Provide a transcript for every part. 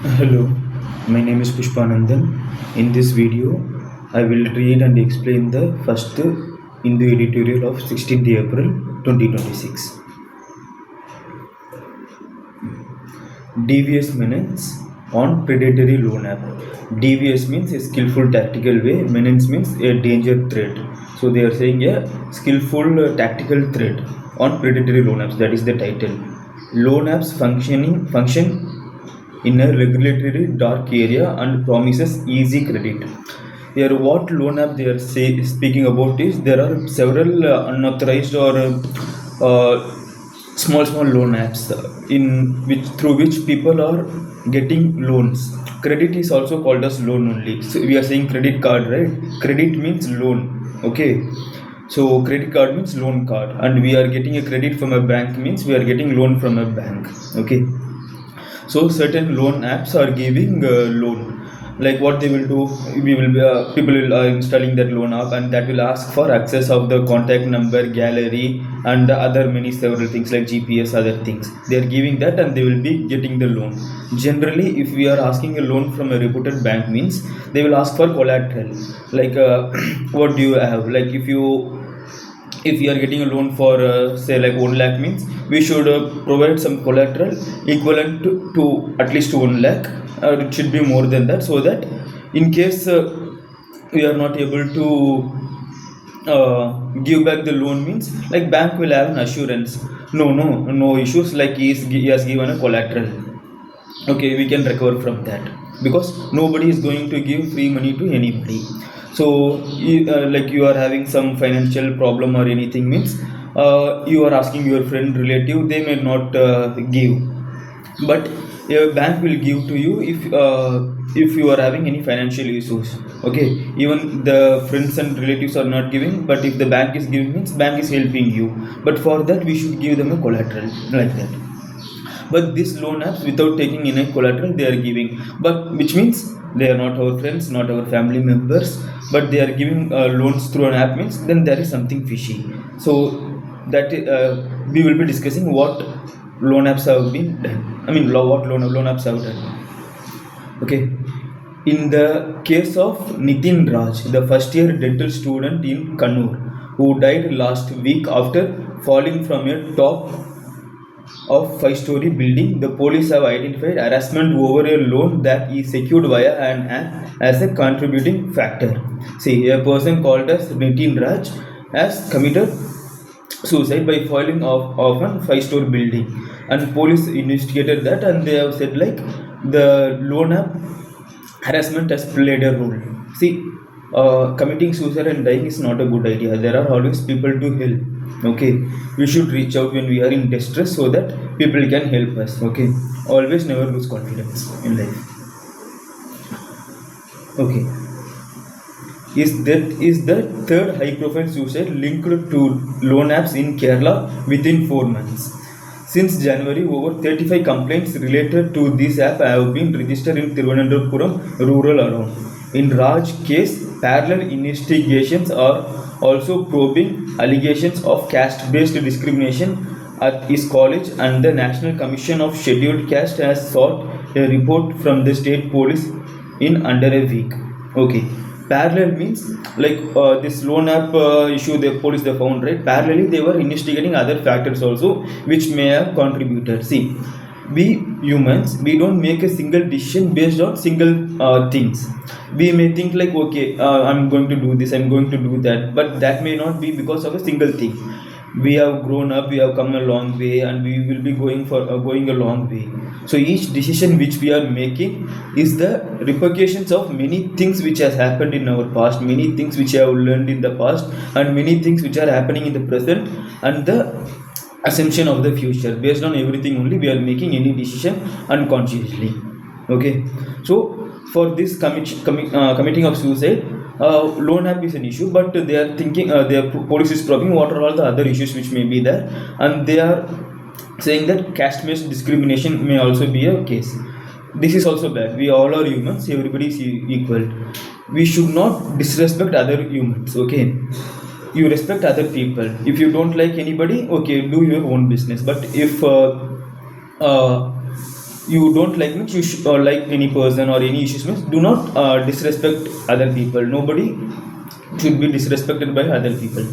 Hello, my name is Pushpanandan. In this video, I will read and explain the first Hindu editorial of 16th April 2026. Devious menace on predatory loan app. Devious means a skillful tactical way, menace means a danger threat. So they are saying a skillful tactical threat on predatory loan apps. That is the title. Loan apps function in a regulatory dark area and promises easy credit. Here, what loan app they are speaking about is there are several unauthorized or small loan apps in which through which people are getting loans. Credit is also called as loan only. So we are saying credit card, right? Credit means loan. Okay. So credit card means loan card, and we are getting a credit from a bank means we are getting loan from a bank. Okay. So certain loan apps are giving loan. Like what they will do, we will be people will installing that loan app, and that will ask for access of the contact number, gallery, and the other many several things like GPS, other things. They are giving that, and they will be getting the loan. Generally, if we are asking a loan from a reputed bank, means they will ask for collateral. Like what do you have? Like if you are getting a loan for say like 1 lakh means we should provide some collateral equivalent to at least 1 lakh, or it should be more than that, so that in case we are not able to give back the loan means like bank will have an assurance, no issues, like he has given a collateral, okay, we can recover from that, because nobody is going to give free money to anybody. So like you are having some financial problem or anything means you are asking your friend, relative, they may not give, but a bank will give to you if you are having any financial issues. Okay, even the friends and relatives are not giving, but if the bank is giving means bank is helping you, but for that we should give them a collateral, like that. But these loan apps, without taking any collateral, they are giving, but which means they are not our friends, not our family members, but they are giving loans through an app means then there is something fishy. So that we will be discussing what loan apps have been done, what loan apps have done. Okay, in the case of Nitin Raj, the first year dental student in Kannur, who died last week after falling from a top of 5-story building, the police have identified harassment over a loan that is secured via an app as a contributing factor. See, a person called as Nitin Raj has committed suicide by falling off a 5-story building, and police investigated that, and they have said like the loan app harassment has played a role. See, committing suicide and dying is not a good idea. There are always people to help. Okay, we should reach out when we are in distress so that people can help us. Okay, always never lose confidence in life. Okay, is the third high profile suicide linked to loan apps in Kerala within 4 months. Since January, over 35 complaints related to this app have been registered in Thiruvananthapuram rural around. In Raj case, parallel investigations are also probing allegations of caste-based discrimination at his college, and the National Commission of Scheduled Caste has sought a report from the state police in under a week. Okay, parallel means like this loan app issue the police they found, right? Parallelly they were investigating other factors also which may have contributed. See, we humans, we don't make a single decision based on single things. We may think like, okay, I'm going to do this, I'm going to do that, but that may not be because of a single thing. We have grown up, we have come a long way, and we will be going a long way. So each decision which we are making is the repercussions of many things which has happened in our past, many things which I have learned in the past, and many things which are happening in the present, and the assumption of the future. Based on everything only we are making any decision unconsciously. Okay, so for this committing of suicide, loan app is an issue, but they are thinking, their police is probing what are all the other issues which may be there, and they are saying that caste-based discrimination may also be a case. This is also bad. We all are humans, everybody is equal. We should not disrespect other humans. Okay, you respect other people. If you don't like anybody, okay, do your own business. But if uh, you don't like means you or like any person or any issues means do not disrespect other people. Nobody should be disrespected by other people.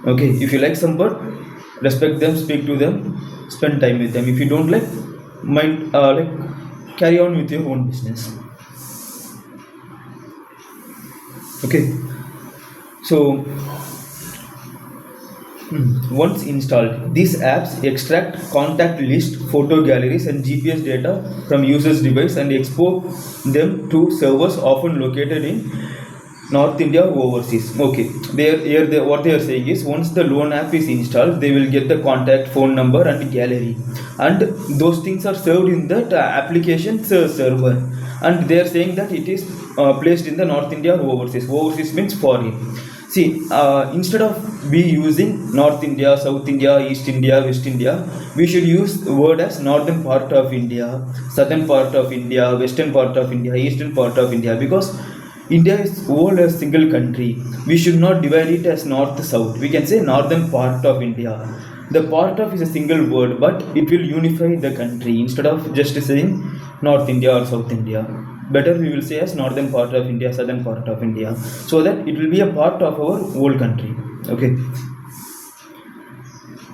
Okay, if you like someone, respect them, speak to them, spend time with them. If you don't like, mind carry on with your own business. Okay, so once installed, these apps extract contact list, photo galleries, and GPS data from users' device and export them to servers often located in North India or overseas. Okay, what they are saying is once the loan app is installed, they will get the contact, phone number, and gallery, and those things are served in that application's server. And they are saying that it is placed in the North India or overseas. Overseas means foreign. See, instead of we using North India, South India, East India, West India, we should use the word as northern part of India, southern part of India, western part of India, eastern part of India, because India is all a single country. We should not divide it as north south. We can say northern part of India. The part of is a single word, but it will unify the country instead of just saying North India or South India. Better we will say as northern part of India, southern part of India, so that it will be a part of our whole country. Okay.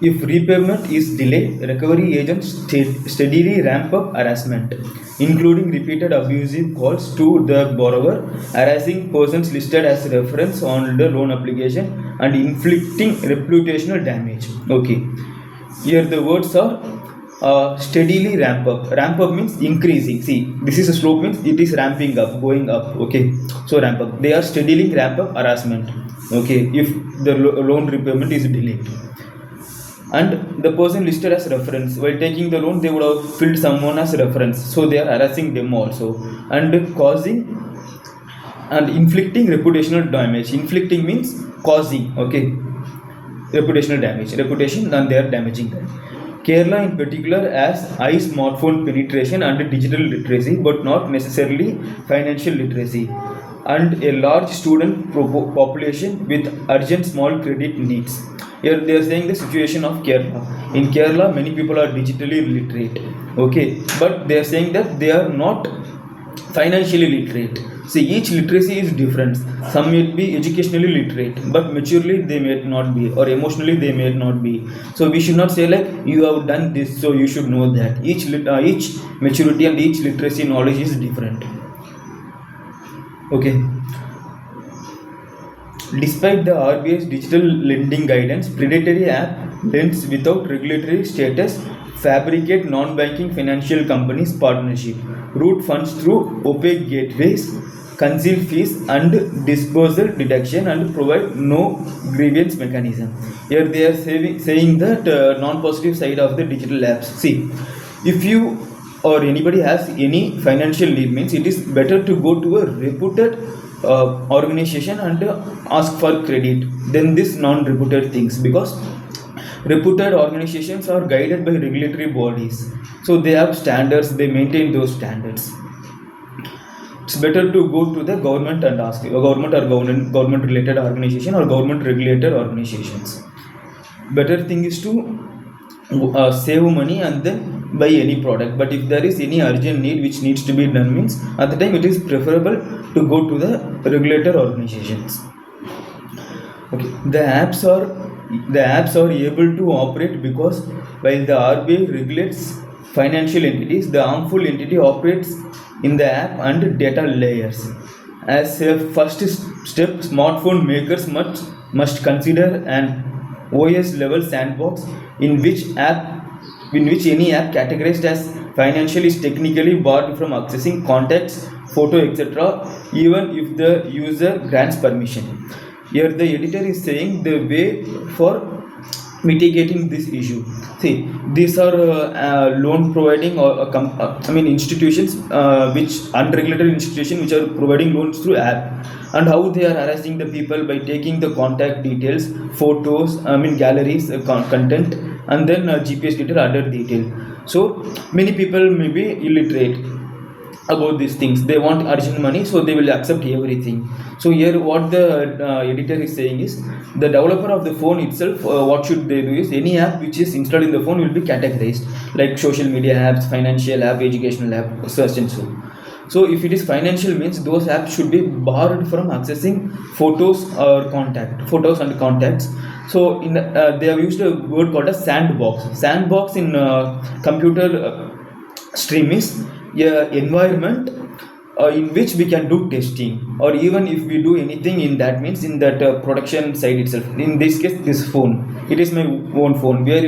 If repayment is delayed, recovery agents steadily ramp up harassment, including repeated abusive calls to the borrower, harassing persons listed as reference on the loan application, and inflicting reputational damage. Okay, here the words are steadily ramp up. Ramp up means increasing. See, this is a slope means it is ramping up, going up. Okay, so ramp up. They are steadily ramp up harassment. Okay, if the loan repayment is delayed. And the person listed as reference while taking the loan, they would have filled someone as reference, so they are harassing them also and causing and inflicting reputational damage. Inflicting means causing. Okay, reputational damage, reputation, and they are damaging them. Kerala in particular has high smartphone penetration and digital literacy, but not necessarily financial literacy, and a large student population with urgent small credit needs. Here they are saying the situation of Kerala. In Kerala, many people are digitally literate. Okay, but they are saying that they are not financially literate. See, each literacy is different. Some may be educationally literate, but maturely they may not be, or emotionally they may not be. So we should not say like you have done this, so you should know that. Each maturity and each literacy knowledge is different. Okay. Despite the RBI's digital lending guidance, predatory app lends without regulatory status, fabricate non-banking financial companies partnership, route funds through opaque gateways, conceal fees and disposal deduction, and provide no grievance mechanism. Here they are saying that non-positive side of the digital apps. See, if you or anybody has any financial need, means it is better to go to a reputed organization and ask for credit than this non-reputed things, because reputed organizations are guided by regulatory bodies, so they have standards, they maintain those standards. It's better to go to the government and ask government or government related organization or government regulated organizations. Better thing is to save money and then buy any product. But if there is any urgent need which needs to be done, means at the time it is preferable to go to the regulator organizations. Okay, the apps are able to operate because while the RBI regulates financial entities, the harmful entity operates in the app and data layers. As a first step, smartphone makers must consider an OS level sandbox in which any app categorized as financial is technically barred from accessing contacts, photo, etc., even if the user grants permission. Here the editor is saying the way for mitigating this issue. See, these are loan providing or institutions which unregulated institutions which are providing loans through app, and how they are harassing the people by taking the contact details, photos, galleries, content, and then GPS detail, other detail. So many people may be illiterate. about these things. They want urgent money, so they will accept everything. So here what the editor is saying is, the developer of the phone itself, what should they do is, any app which is installed in the phone will be categorized like social media apps, financial app, educational app, search and so if it is financial, means those apps should be barred from accessing photos and contacts. So they have used a word called a sandbox in computer stream is a environment in which we can do testing, or even if we do anything in that, means in that production side itself. In this case, this phone, it is my own phone, where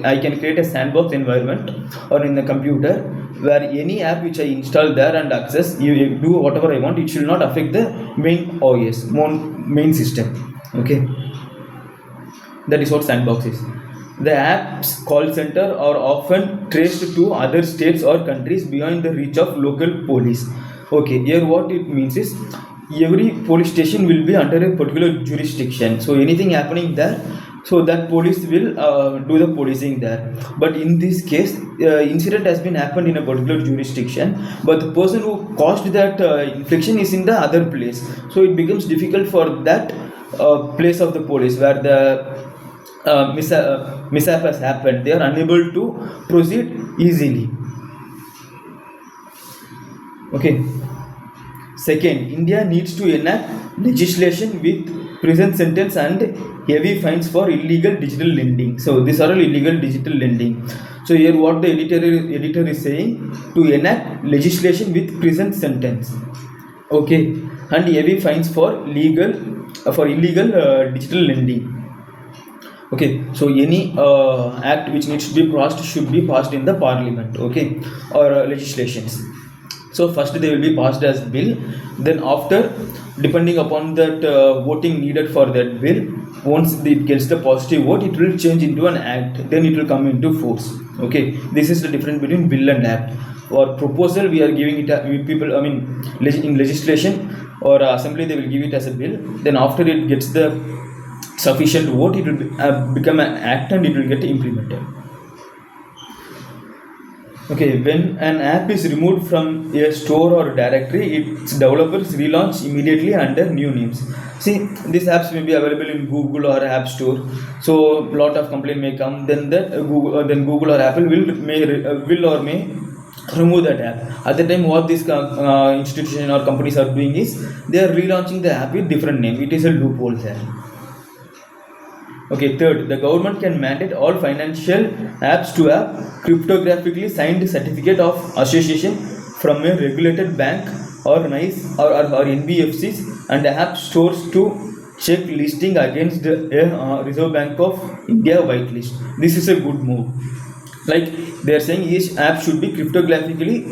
I can create a sandbox environment or in the computer, where any app which I install there and access, you do whatever I want, it should not affect the main OS, main system. Okay, that is what sandbox is. The app's call center are often traced to other states or countries beyond the reach of local police. Okay, here what it means is, every police station will be under a particular jurisdiction. So anything happening there, so that police will do the policing there. But in this case, incident has been happened in a particular jurisdiction, but the person who caused that infliction is in the other place. So it becomes difficult for that place of the police where the mishap has happened. They are unable to proceed easily. Okay. Second, India needs to enact legislation with prison sentence and heavy fines for illegal digital lending. So these are all illegal digital lending. So here what the editor is saying, to enact legislation with prison sentence. Okay, and heavy fines for illegal digital lending. Okay, so any act which needs to be passed should be passed in the parliament. Okay, or legislations. So first they will be passed as bill, then after, depending upon that voting needed for that bill, once it gets the positive vote, it will change into an act, then it will come into force. Okay, this is the difference between bill and act. Or proposal, we are giving it people, I mean in legislation or assembly, they will give it as a bill, then after it gets the sufficient vote, it will become an act and it will get implemented. Okay, when an app is removed from a store or directory, its developers relaunch immediately under new names. See, these apps may be available in Google or App Store. So, lot of complaint may come. Then Google or Apple will or may remove that app. At the time, what this institution or companies are doing is, they are relaunching the app with different name. It is a loophole there. Okay, third, the government can mandate all financial apps to have cryptographically signed certificate of association from a regulated bank or NICE or NBFCs and app stores to check listing against the Reserve Bank of India whitelist. This is a good move. Like they are saying, each app should be cryptographically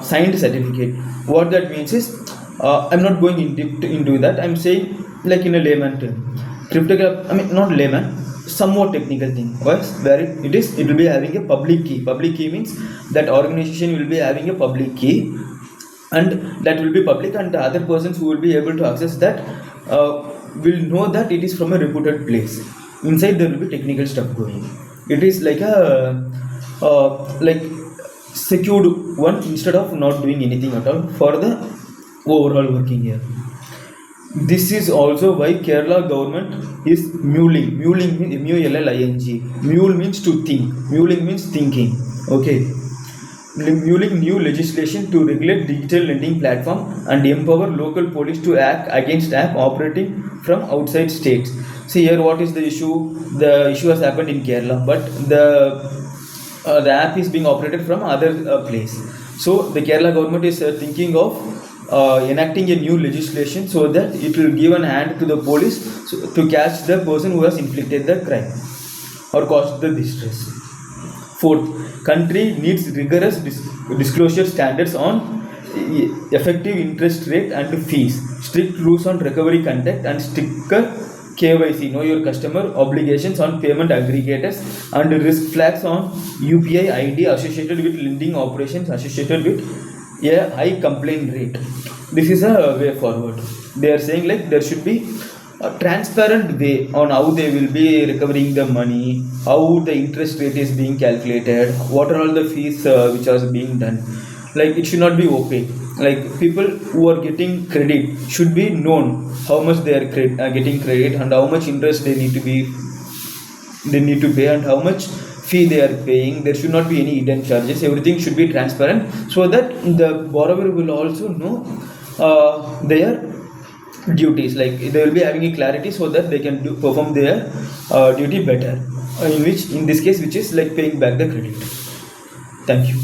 signed certificate. What that means is, I'm not going into that. I'm saying like in a layman term. Cryptography, I mean not layman, somewhat technical thing. Where it will be having a public key. Public key means that organization will be having a public key, and that will be public, and the other persons who will be able to access that will know that it is from a reputed place. Inside there will be technical stuff going. It is like a like secured one instead of not doing anything at all for the overall working here. This is also why Kerala government is mulling. Mulling means M-U-L-L-I-N-G. Mule means to think. Mulling means thinking. Okay. Mulling new legislation to regulate digital lending platform and empower local police to act against app operating from outside states. See here, what is the issue? The issue has happened in Kerala, but the app is being operated from other place. So the Kerala government is thinking of enacting a new legislation so that it will give an hand to the police to catch the person who has inflicted the crime or caused the distress. Fourth, country needs rigorous disclosure standards on effective interest rate and fees, strict rules on recovery conduct, and stricter KYC, know your customer, obligations on payment aggregators, and risk flags on UPI ID associated with lending operations associated with a high complaint rate. This is a way forward. They are saying like there should be a transparent way on how they will be recovering the money, how the interest rate is being calculated, what are all the fees which are being done. Like it should not be opaque. Like people who are getting credit should be known how much they are getting credit and how much interest they need to pay and how much fee they are paying. There should not be any hidden charges. Everything should be transparent so that the borrower will also know their duties. Like they will be having a clarity so that they can perform their duty better. In this case, which is like paying back the credit. Thank you.